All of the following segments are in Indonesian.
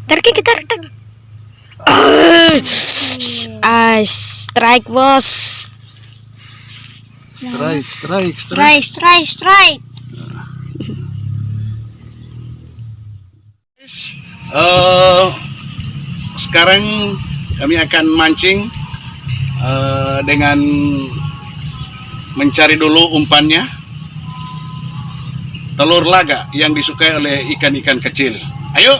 Tarik. Strike bos. Strike. Sekarang kami akan mancing dengan mencari dulu umpannya, telur laga yang disukai oleh ikan-ikan kecil. Ayo.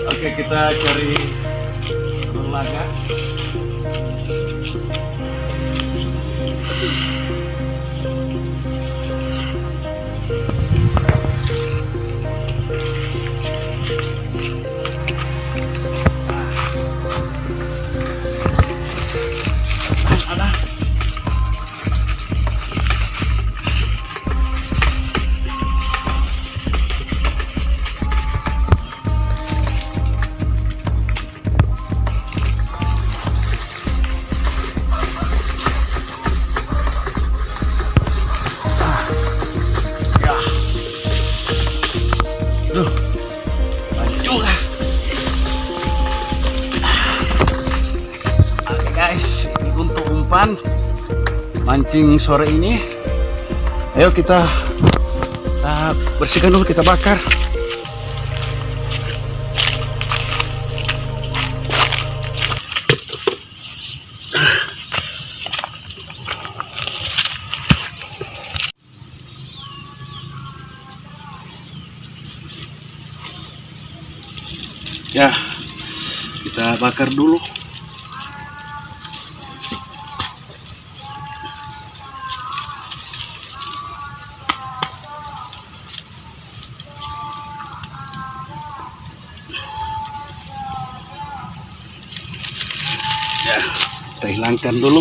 Oke, kita cari telur laga. Ada. Duh, banyak juga. Oke guys, ini untuk umpan mancing sore ini. Ayo kita bersihkan dulu, kita bakar. Ya, kita bakar dulu. Ya, kita hilangkan dulu.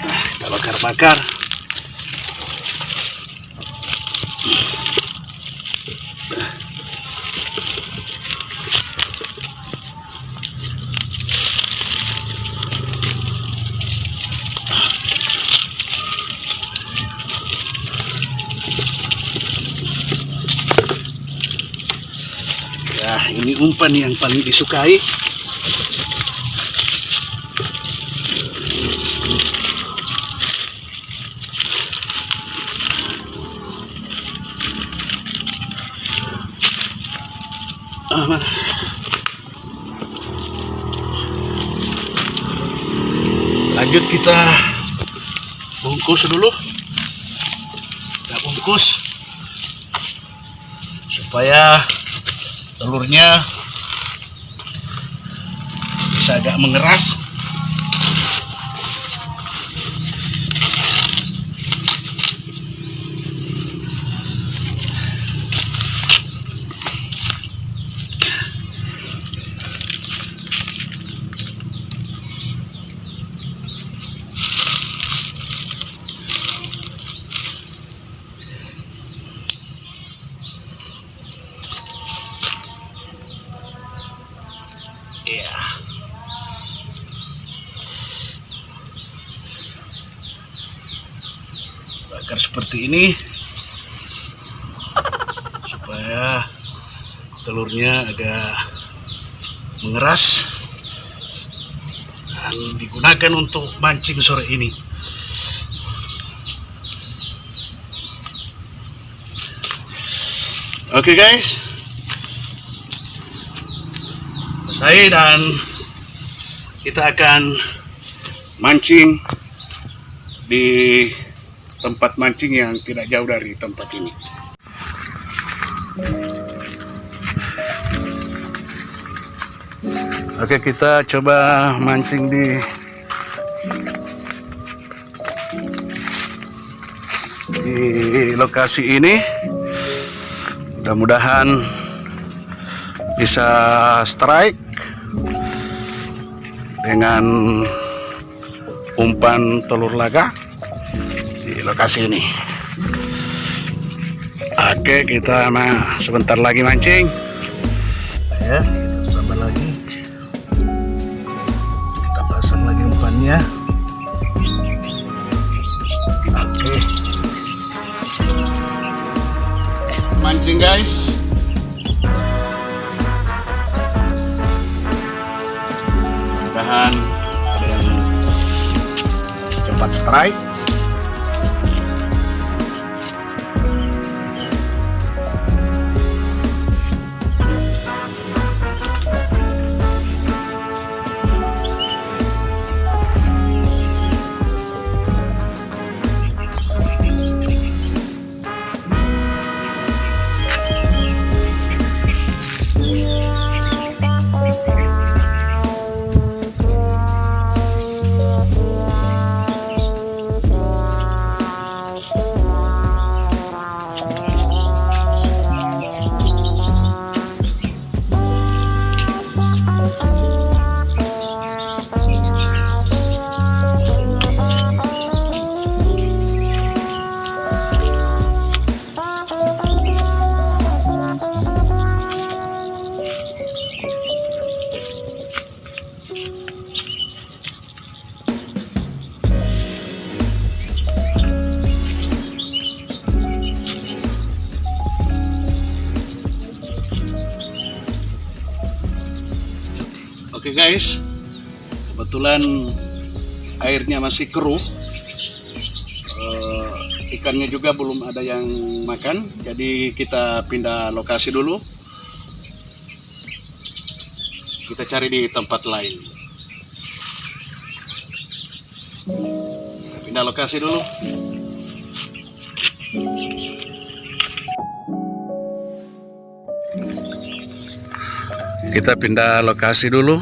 Nah, kita bakar-bakar. Ya, ini umpan yang paling disukai. Lanjut kita bungkus dulu. Kita bungkus supaya telurnya bisa agak mengeras. Ya. Bakar seperti ini supaya telurnya agak mengeras dan digunakan untuk mancing sore ini. Oke guys, selesai dan kita akan mancing di tempat mancing yang tidak jauh dari tempat ini. Oke, kita coba mancing di di lokasi ini. Mudah-mudahan bisa strike dengan umpan telur laga di lokasi ini. Oke, kita sebentar lagi mancing ya. Kita tambah lagi, kita pasang lagi umpannya. Oke, mancing guys. Mudah-mudahan ada yang cepat strike. Oke guys, kebetulan airnya masih keruh, ikannya juga belum ada yang makan, jadi kita pindah lokasi dulu. Kita cari di tempat lain. Kita pindah lokasi dulu. Kita pindah lokasi dulu.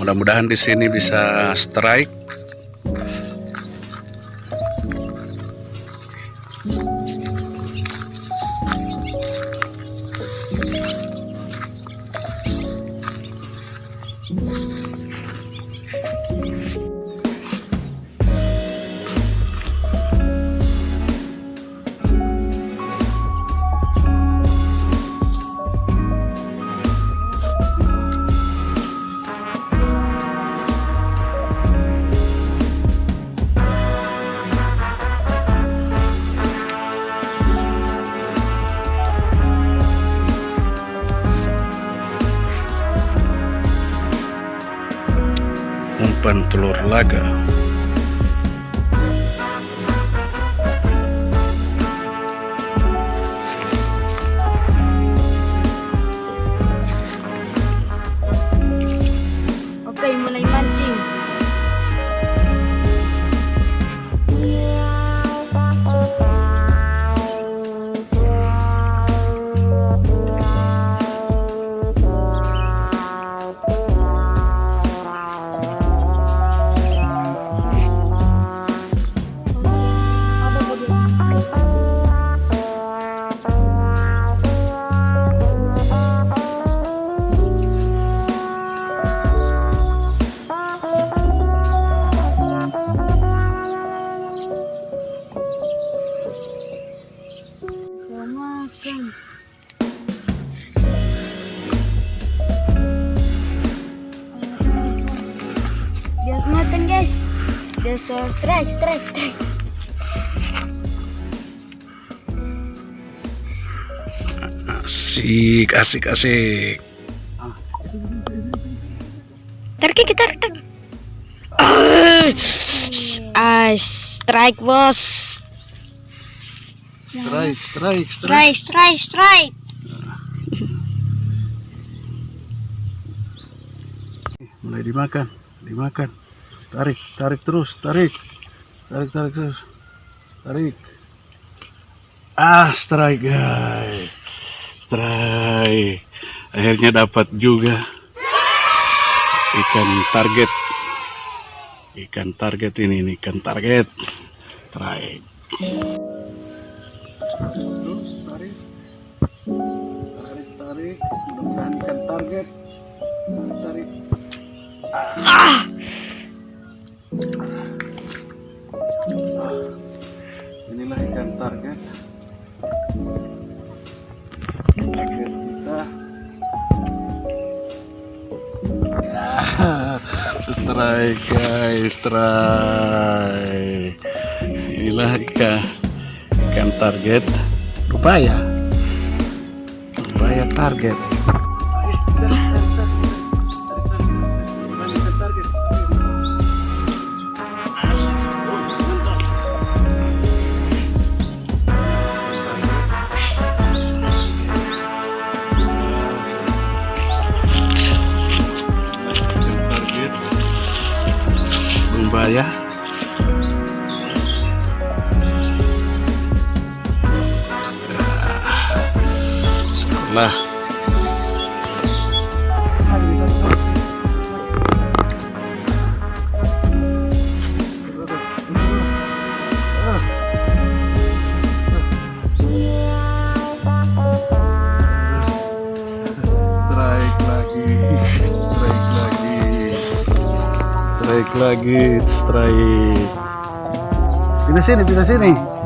Mudah-mudahan di sini bisa strike. Umpan telur laga. Oke, mulai mancing. Biar makan guys. Biasa strike. Asik. Tarik. Strike bos. Strike. Mulai dimakan. Tarik terus. Tarik. Strike guys. Strike. Akhirnya dapat juga ikan target. Ikan target. Strike. Terus tarik. Tarik. Mudah-mudahan ikan target. Tarik. Inilah ikan target. Target kita. Strike guys, strike. Inilah ikan target rupaya target. Bumbaya. Sekolah. Strike lagi, strike. Pindah sini.